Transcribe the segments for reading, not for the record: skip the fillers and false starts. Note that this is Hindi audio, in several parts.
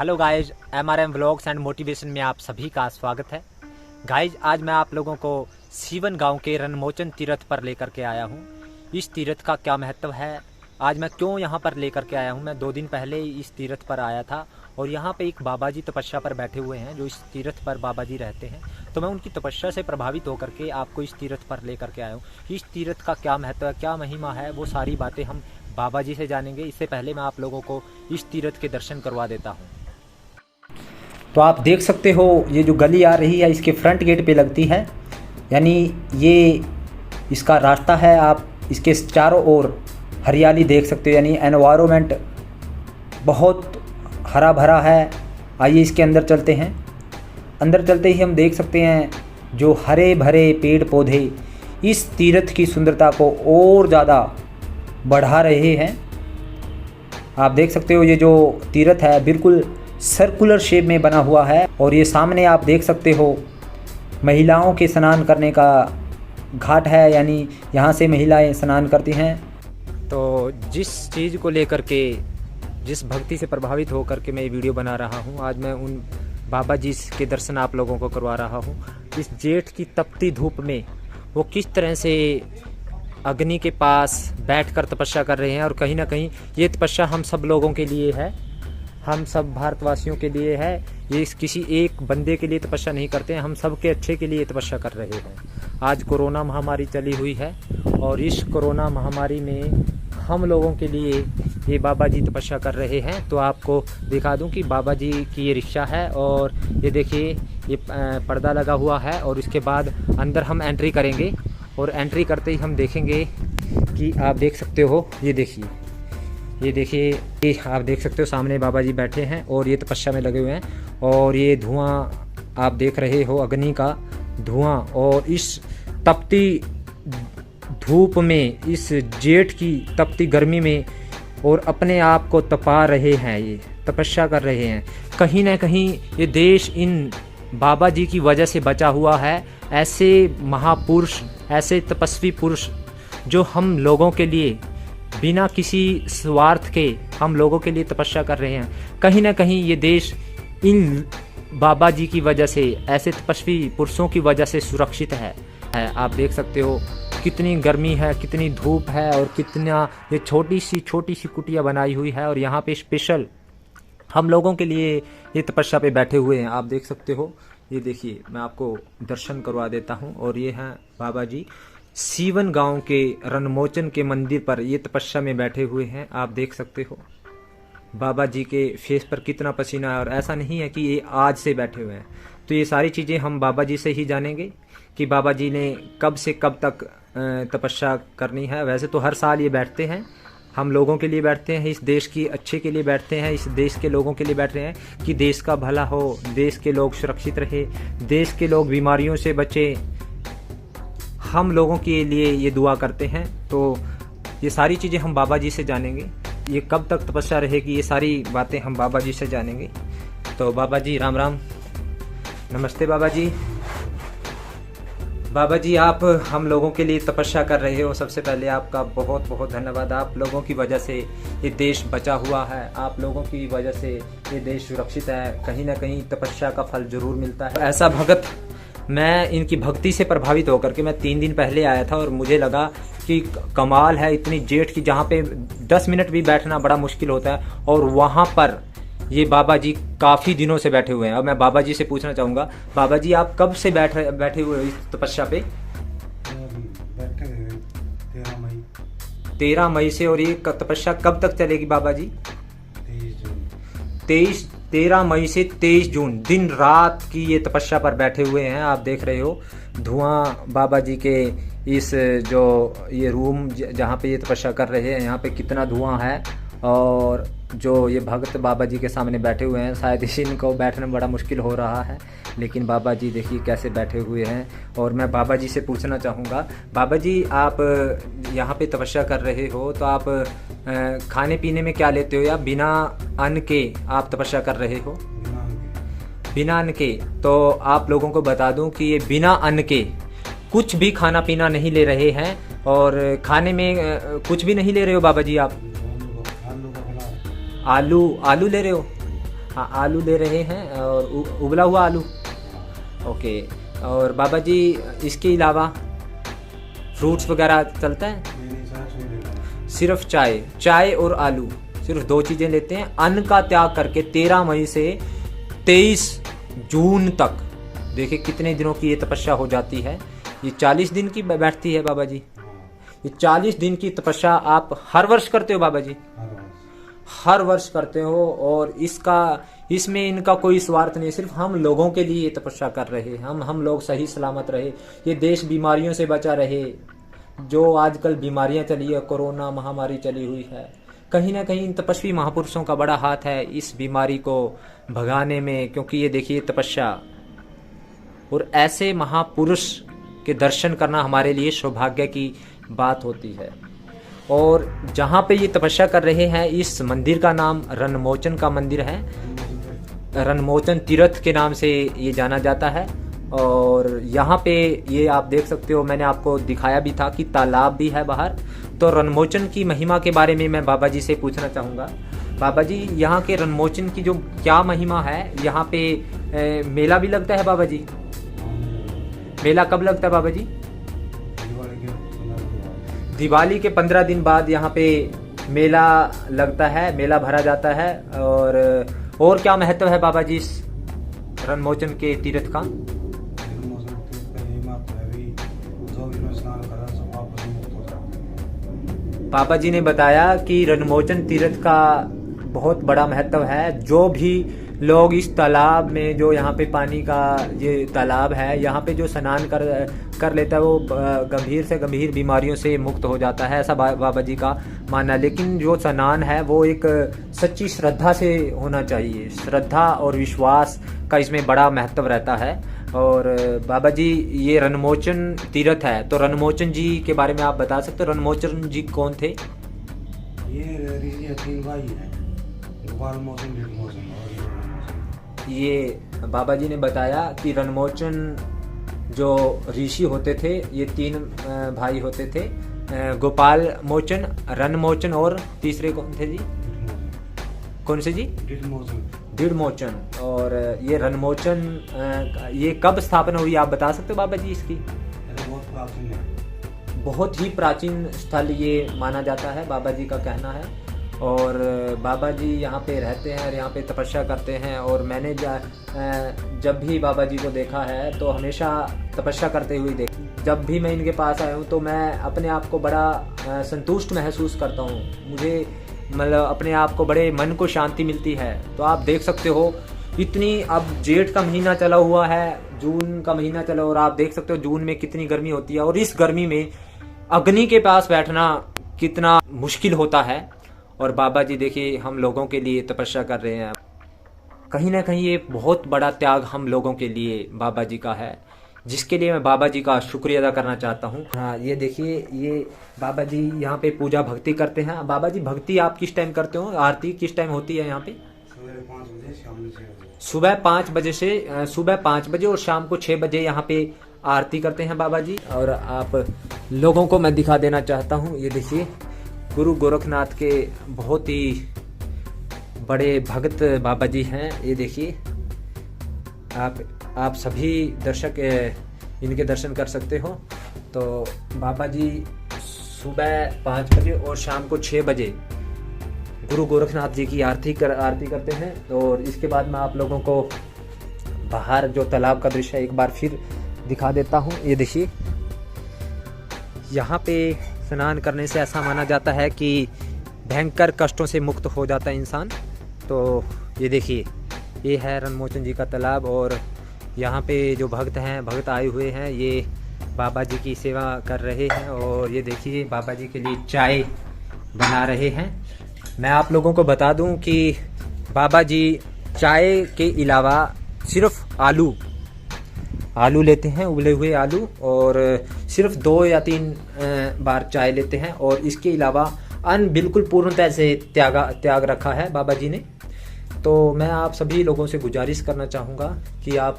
Hello guys, MRM vlogs and motivation में आप सभी का स्वागत है। गाइज, आज मैं आप लोगों को सीवन गांव के रणमोचन तीर्थ पर लेकर के आया हूं। इस तीर्थ का क्या महत्व है, आज मैं क्यों यहां पर लेकर के आया हूं। मैं 2 दिन पहले इस तीर्थ पर आया था और यहां पे एक बाबा जी तपस्या पर बैठे हुए हैं, जो इस तीर्थ पर बाबा जी रहते हैं। तो मैं उनकी तपस्या से प्रभावित होकर के आपको इस तीर्थ पर लेकर के आया हूँ। इस तीर्थ का क्या महत्व है, क्या महिमा है, वो सारी बातें हम बाबा जी से जानेंगे। इससे पहले मैं आप लोगों को इस तीर्थ के दर्शन करवा देता हूँ। तो आप देख सकते हो, ये जो गली आ रही है इसके फ्रंट गेट पे लगती है, यानी ये इसका रास्ता है। आप इसके चारों ओर हरियाली देख सकते हो, यानी एनवायरनमेंट बहुत हरा भरा है। आइए इसके अंदर चलते हैं। अंदर चलते ही हम देख सकते हैं जो हरे भरे पेड़ पौधे इस तीर्थ की सुंदरता को और ज़्यादा बढ़ा रहे हैं। आप देख सकते हो ये जो तीर्थ है बिल्कुल सर्कुलर शेप में बना हुआ है और ये सामने आप देख सकते हो महिलाओं के स्नान करने का घाट है, यानी यहाँ से महिलाएं स्नान करती हैं। तो जिस चीज़ को लेकर के, जिस भक्ति से प्रभावित होकर के मैं ये वीडियो बना रहा हूँ, आज मैं उन बाबा जी के दर्शन आप लोगों को करवा रहा हूँ। इस जेठ की तपती धूप में वो किस तरह से अग्नि के पास बैठकर तपस्या कर रहे हैं। और कहीं ना कहीं ये तपस्या हम सब लोगों के लिए है, हम सब भारतवासियों के लिए है। ये किसी एक बंदे के लिए तपस्या नहीं करते हैं, हम सब के अच्छे के लिए तपस्या कर रहे हैं। आज कोरोना महामारी चली हुई है और इस कोरोना महामारी में हम लोगों के लिए ये बाबा जी तपस्या कर रहे हैं। तो आपको दिखा दूं कि बाबा जी की ये रिक्शा है और ये देखिए ये पर्दा लगा हुआ है। और इसके बाद अंदर हम एंट्री करेंगे और एंट्री करते ही हम देखेंगे कि आप देख सकते हो, ये देखिए, ये देखिए, ये आप देख सकते हो सामने बाबा जी बैठे हैं और ये तपस्या में लगे हुए हैं। और ये धुआं आप देख रहे हो, अग्नि का धुआं, और इस तपती धूप में, इस जेठ की तपती गर्मी में और अपने आप को तपा रहे हैं, ये तपस्या कर रहे हैं। कहीं ना कहीं ये देश इन बाबा जी की वजह से बचा हुआ है। ऐसे महापुरुष, ऐसे तपस्वी पुरुष जो हम लोगों के लिए बिना किसी स्वार्थ के हम लोगों के लिए तपस्या कर रहे हैं। कहीं ना कहीं ये देश इन बाबा जी की वजह से, ऐसे तपस्वी पुरुषों की वजह से सुरक्षित है। आप देख सकते हो कितनी गर्मी है, कितनी धूप है और कितना ये छोटी सी कुटिया बनाई हुई है। और यहाँ पे स्पेशल हम लोगों के लिए ये तपस्या पे बैठे हुए हैं। आप देख सकते हो, ये देखिए, मैं आपको दर्शन करवा देता हूँ। और ये हैं बाबा जी सीवन गांव के रणमोचन के मंदिर पर ये तपस्या में बैठे हुए हैं। आप देख सकते हो बाबा जी के फेस पर कितना पसीना है। और ऐसा नहीं है कि ये आज से बैठे हुए हैं। तो ये सारी चीज़ें हम बाबा जी से ही जानेंगे कि बाबा जी ने कब से कब तक तपस्या करनी है। वैसे तो हर साल ये बैठते हैं, हम लोगों के लिए बैठते हैं, इस देश की अच्छे के लिए बैठते हैं, इस देश के लोगों के लिए बैठ रहे हैं कि देश का भला हो, देश के लोग सुरक्षित रहे, देश के लोग बीमारियों से बचे। हम लोगों के लिए ये दुआ करते हैं। तो ये सारी चीज़ें हम बाबा जी से जानेंगे। ये कब तक तपस्या रहेगी, ये सारी बातें हम बाबा जी से जानेंगे। तो बाबा जी राम राम, नमस्ते बाबा जी। बाबा जी, आप हम लोगों के लिए तपस्या कर रहे हो, सबसे पहले आपका बहुत बहुत धन्यवाद। आप लोगों की वजह से ये देश बचा हुआ है, आप लोगों की वजह से ये देश सुरक्षित है। कहीं ना कहीं तपस्या का फल जरूर मिलता है। ऐसा भगत, मैं इनकी भक्ति से प्रभावित होकर के मैं 3 दिन पहले आया था और मुझे लगा कि कमाल है, इतनी जेठ की जहाँ पे 10 मिनट भी बैठना बड़ा मुश्किल होता है, और वहाँ पर ये बाबा जी काफ़ी दिनों से बैठे हुए हैं। अब मैं बाबा जी से पूछना चाहूँगा, बाबा जी आप कब से बैठे हुए हो इस तपस्या पे? 13 मई से। और ये तपस्या कब तक चलेगी बाबा जी? 13 मई से 23 जून, दिन रात की ये तपस्या पर बैठे हुए हैं। आप देख रहे हो धुआं बाबा जी के इस जो ये रूम जहाँ पे ये तपस्या कर रहे हैं, यहाँ पे कितना धुआं है। और जो ये भक्त बाबा जी के सामने बैठे हुए हैं, शायद इनको बैठना बड़ा मुश्किल हो रहा है, लेकिन बाबा जी देखिए कैसे बैठे हुए हैं। और मैं बाबा जी से पूछना चाहूँगा, बाबा जी आप यहाँ पे तपस्या कर रहे हो, तो आप खाने पीने में क्या लेते हो, या बिना अन्न के आप तपस्या कर रहे हो? बिना अन्न के। तो आप लोगों को बता दूं कि ये बिना अन्न के कुछ भी खाना पीना नहीं ले रहे हैं। और खाने में कुछ भी नहीं ले रहे हो बाबा जी आप? आलू ले रहे हो? हाँ, आलू ले रहे हैं और उबला हुआ आलू। ओके। और बाबा जी इसके अलावा फ्रूट्स वगैरह चलता है? सिर्फ चाय और आलू, सिर्फ 2 चीज़ें लेते हैं। अन्न का त्याग करके 13 मई से 23 जून तक, देखिए कितने दिनों की ये तपस्या हो जाती है। ये 40 दिन की बैठती है बाबा जी। ये 40 दिन की तपस्या आप हर वर्ष करते हो बाबा जी? हर वर्ष करते हो। और इसमें इनका कोई स्वार्थ नहीं, सिर्फ हम लोगों के लिए ये तपस्या कर रहे हैं। हम लोग सही सलामत रहे, ये देश बीमारियों से बचा रहे। जो आजकल बीमारियां चली है, कोरोना महामारी चली हुई है, कहीं ना कहीं इन तपस्वी महापुरुषों का बड़ा हाथ है इस बीमारी को भगाने में। क्योंकि ये देखिए तपस्या, और ऐसे महापुरुष के दर्शन करना हमारे लिए सौभाग्य की बात होती है। और जहाँ पे ये तपस्या कर रहे हैं, इस मंदिर का नाम रणमोचन का मंदिर है। रणमोचन तीर्थ के नाम से ये जाना जाता है। और यहाँ पे ये आप देख सकते हो, मैंने आपको दिखाया भी था कि तालाब भी है बाहर। तो रणमोचन की महिमा के बारे में मैं बाबा जी से पूछना चाहूँगा। बाबा जी, यहाँ के रणमोचन की जो क्या महिमा है, यहाँ पे मेला भी लगता है बाबा जी? मेला कब लगता है बाबा जी? दिवाली के 15 दिन बाद यहाँ पे मेला लगता है, मेला भरा जाता है। और क्या महत्व है बाबा जी इस रणमोचन के तीर्थ का? बाबा जी ने बताया कि रणमोचन तीर्थ का बहुत बड़ा महत्व है। जो भी लोग इस तालाब में, जो यहाँ पे पानी का ये तालाब है, यहाँ पे जो स्नान कर लेता है वो गंभीर से गंभीर बीमारियों से मुक्त हो जाता है, ऐसा बाबा जी का मानना। लेकिन जो स्नान है वो एक सच्ची श्रद्धा से होना चाहिए। श्रद्धा और विश्वास का इसमें बड़ा महत्व रहता है। और बाबा जी, ये रणमोचन तीर्थ है, तो रणमोचन जी के बारे में आप बता सकते हो? रणमोचन जी कौन थे? ये ऋषि 3 भाई हैं, गोपाल मोचन, ऋषि मोचन। ये बाबा जी ने बताया कि रणमोचन जो ऋषि होते थे, ये 3 भाई होते थे, गोपाल मोचन, रणमोचन और तीसरे कौन थे जी? कौन से जी? दृढ़ मोचन। और ये रणमोचन ये कब स्थापना हुई आप बता सकते हो बाबा जी इसकी? बहुत प्राचीन है, बहुत ही प्राचीन स्थल ये माना जाता है, बाबा जी का कहना है। और बाबा जी यहाँ पे रहते हैं और यहाँ पे तपस्या करते हैं। और मैंने जब भी बाबा जी को देखा है तो हमेशा तपस्या करते हुए देखा। जब भी मैं इनके पास आया हूँ तो मैं अपने आप को बड़ा संतुष्ट महसूस करता हूँ। मुझे मतलब अपने आप को बड़े मन को शांति मिलती है। तो आप देख सकते हो, इतनी, अब जेठ का महीना चला हुआ है, जून का महीना चला, और आप देख सकते हो जून में कितनी गर्मी होती है। और इस गर्मी में अग्नि के पास बैठना कितना मुश्किल होता है। और बाबा जी देखिए हम लोगों के लिए तपस्या कर रहे हैं। कहीं ना कहीं ये बहुत बड़ा त्याग हम लोगों के लिए बाबा जी का है, जिसके लिए मैं बाबा जी का शुक्रिया अदा करना चाहता हूँ। हाँ, ये देखिए, ये बाबा जी यहाँ पे पूजा भक्ति करते हैं। बाबा जी, भक्ति आप किस टाइम करते हो? आरती किस टाइम होती है यहाँ पे? सुबह 5 बजे से सुबह 5 बजे और शाम को 6 बजे यहाँ पे आरती करते हैं बाबा जी। और आप लोगों को मैं दिखा देना चाहता हूँ, ये देखिए गुरु गोरखनाथ के बहुत ही बड़े भक्त बाबा जी हैं। ये देखिए, आप सभी दर्शक इनके दर्शन कर सकते हो। तो बाबा जी सुबह 5 बजे और शाम को 6 बजे गुरु गोरखनाथ जी की आरती करते हैं। और इसके बाद मैं आप लोगों को बाहर जो तालाब का दृश्य है एक बार फिर दिखा देता हूँ। ये देखिए, यहाँ पे स्नान करने से ऐसा माना जाता है कि भयंकर कष्टों से मुक्त हो जाता है इंसान। तो ये देखिए, ये है रणमोचन जी का तालाब। और यहाँ पे जो भक्त आए हुए हैं, ये बाबा जी की सेवा कर रहे हैं। और ये देखिए, बाबा जी के लिए चाय बना रहे हैं। मैं आप लोगों को बता दूं कि बाबा जी चाय के अलावा सिर्फ आलू लेते हैं, उबले हुए आलू, और सिर्फ 2 या 3 बार चाय लेते हैं। और इसके अलावा अन्न बिल्कुल पूर्णतः से त्याग रखा है बाबा जी ने। तो मैं आप सभी लोगों से गुजारिश करना चाहूँगा कि आप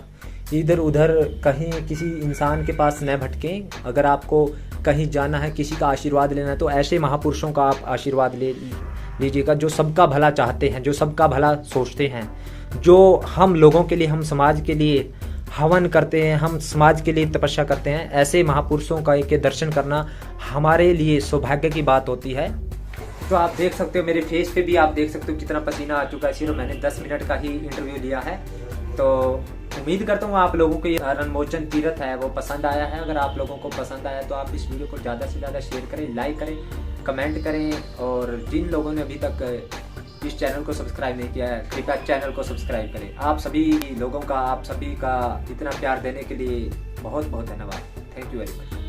इधर उधर कहीं किसी इंसान के पास न भटकें। अगर आपको कहीं जाना है, किसी का आशीर्वाद लेना है, तो ऐसे महापुरुषों का आप आशीर्वाद लीजिएगा जो सबका भला चाहते हैं, जो सबका भला सोचते हैं। जो हम लोगों के लिए, हम समाज के लिए हवन करते हैं, हम समाज के लिए तपस्या करते हैं, ऐसे महापुरुषों का के दर्शन करना हमारे लिए सौभाग्य की बात होती है। तो आप देख सकते हो मेरे फेस पे भी, आप देख सकते हो कितना पसीना आ चुका है। सिर्फ मैंने 10 मिनट का ही इंटरव्यू लिया है। तो उम्मीद करता हूँ आप लोगों को ये रणमोचन तीर्थ है वो पसंद आया है। अगर आप लोगों को पसंद आया तो आप इस वीडियो को ज़्यादा से ज़्यादा शेयर करें, लाइक करें, कमेंट करें। और जिन लोगों ने अभी तक इस चैनल को सब्सक्राइब नहीं किया है, कृपया चैनल को सब्सक्राइब करें। आप सभी लोगों का, आप सभी का इतना प्यार देने के लिए बहुत बहुत धन्यवाद। Thank you very much.